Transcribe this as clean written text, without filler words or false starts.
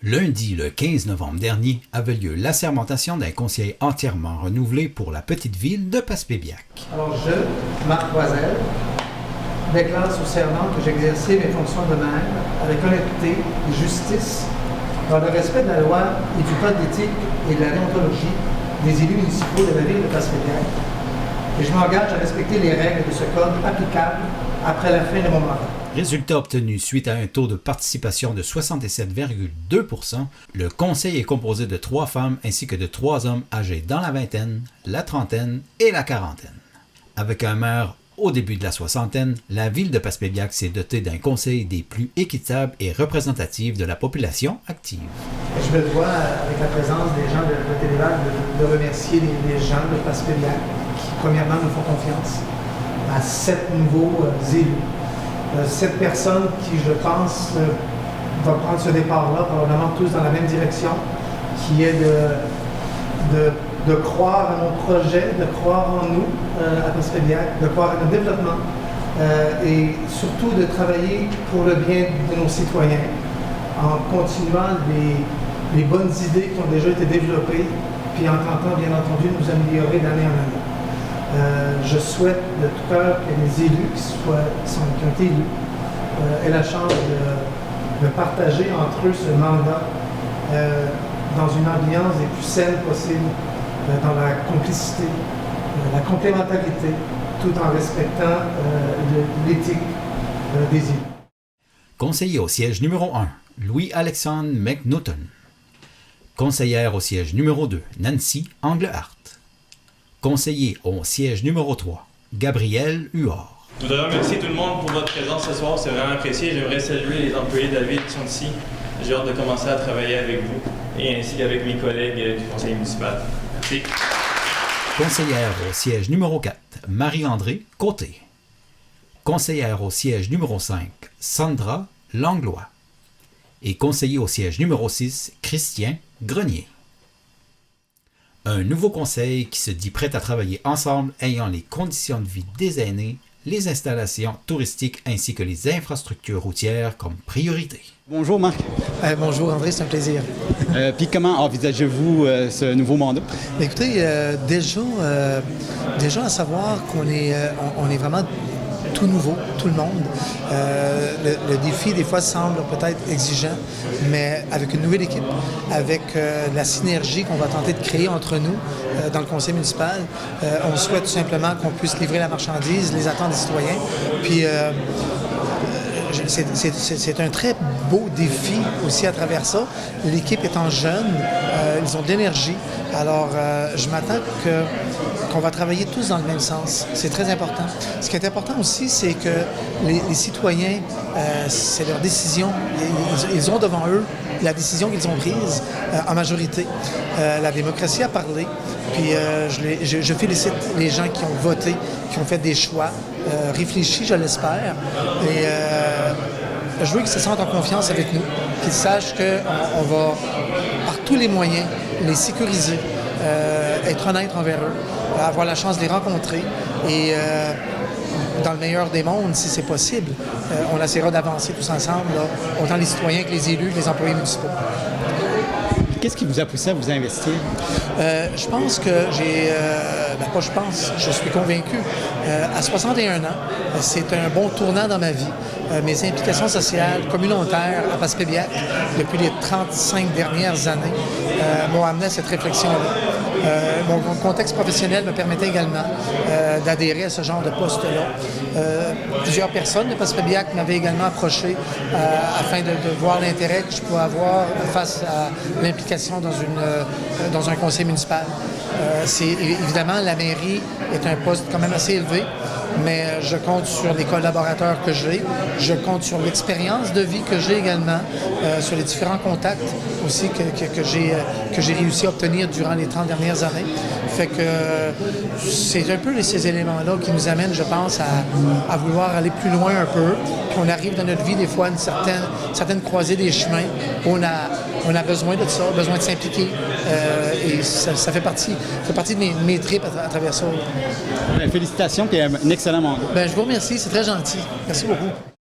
Lundi, le 15 novembre dernier, avait lieu l'assermentation d'un conseil entièrement renouvelé pour la petite ville de Passepébiac. Alors, je, Marc Loisel, déclare sous serment que j'exercerai mes fonctions de maire avec honnêteté et justice, dans le respect de la loi et du code d'éthique et de la déontologie des élus municipaux de la ville de Passepébiac. Et je m'engage à respecter les règles de ce code applicables après la fin de mon mandat. Résultat obtenu suite à un taux de participation de 67,2%, le conseil est composé de 3 femmes ainsi que de 3 hommes âgés dans la vingtaine, la trentaine et la quarantaine. Avec un maire au début de la soixantaine, la ville de Passepébiac s'est dotée d'un conseil des plus équitables et représentatifs de la population active. Je me dois, avec la présence des gens de Télévac, de remercier les gens de Passepébiac qui, premièrement, nous font confiance à 7 nouveaux élus. 7 personnes qui, je pense, vont prendre ce départ-là, probablement tous dans la même direction, qui est de croire à mon projet, de croire en nous, à Passepébiac, de croire à notre développement et surtout de travailler pour le bien de nos citoyens en continuant les bonnes idées qui ont déjà été développées puis en tentant, bien entendu, de nous améliorer d'année en année. Je souhaite de tout cœur que les élus qui ont été élus aient la chance de partager entre eux ce mandat dans une ambiance des plus saine possible, dans la complicité, la complémentarité, tout en respectant l'éthique des élus. Conseiller au siège numéro 1, Louis-Alexandre McNaughton. Conseillère au siège numéro 2, Nancy Anglehardt. Conseiller au siège numéro 3, Gabriel Huard. Je voudrais remercier tout le monde pour votre présence ce soir, c'est vraiment apprécié. J'aimerais saluer les employés de la ville qui sont ici. J'ai hâte de commencer à travailler avec vous et ainsi qu'avec mes collègues du conseil municipal. Merci. Conseillère au siège numéro 4, Marie-André Côté. Conseillère au siège numéro 5, Sandra Langlois. Et conseiller au siège numéro 6, Christian Grenier. Un nouveau conseil qui se dit prêt à travailler ensemble ayant les conditions de vie des aînés, les installations touristiques ainsi que les infrastructures routières comme priorité. Bonjour Marc. Bonjour André, c'est un plaisir. Puis comment envisagez-vous ce nouveau mandat? Écoutez, déjà à savoir qu'on est, on est vraiment tout nouveau, tout le monde. Le défi, des fois, semble peut-être exigeant, mais avec une nouvelle équipe, avec la synergie qu'on va tenter de créer entre nous dans le conseil municipal, on souhaite tout simplement qu'on puisse livrer la marchandise, les attentes des citoyens. Puis, c'est un très beau défi aussi à travers ça. L'équipe étant jeune, ils ont de l'énergie. Alors, je m'attends qu'on va travailler tous dans le même sens. C'est très important. Ce qui est important aussi, c'est que les citoyens, c'est leur décision. Ils ont devant eux la décision qu'ils ont prise en majorité. La démocratie a parlé. Puis je félicite les gens qui ont voté, qui ont fait des choix réfléchis, je l'espère. Et je veux qu'ils se sentent en confiance avec nous, qu'ils sachent qu'on va, par tous les moyens, les sécuriser, être honnête envers eux, avoir la chance de les rencontrer et dans le meilleur des mondes, si c'est possible, on essaiera d'avancer tous ensemble, là, autant les citoyens que les élus, les employés municipaux. Qu'est-ce qui vous a poussé à vous investir? Je pense que je suis convaincu. À 61 ans, c'est un bon tournant dans ma vie. Mes implications sociales, communautaires à Passepébiac depuis les 35 dernières années m'ont amené à cette réflexion-là. Mon contexte professionnel me permettait également d'adhérer à ce genre de poste-là. Plusieurs personnes de Passepébiac m'avaient également approché afin de voir l'intérêt que je pouvais avoir face à l'implication dans un conseil municipal. Évidemment, la mairie est un poste quand même assez élevé, mais je compte sur les collaborateurs que j'ai, je compte sur l'expérience de vie que j'ai également, sur les différents contacts aussi que j'ai réussi à obtenir durant les 30 dernières années. Fait que c'est un peu ces éléments-là qui nous amènent, je pense, à vouloir aller plus loin un peu. Puis on arrive dans notre vie des fois à une certaine croisée des chemins où on a besoin de ça, besoin de s'impliquer. Et ça fait partie de mes tripes à travers ça. Félicitations et un excellent mandat. Je vous remercie, c'est très gentil. Merci beaucoup.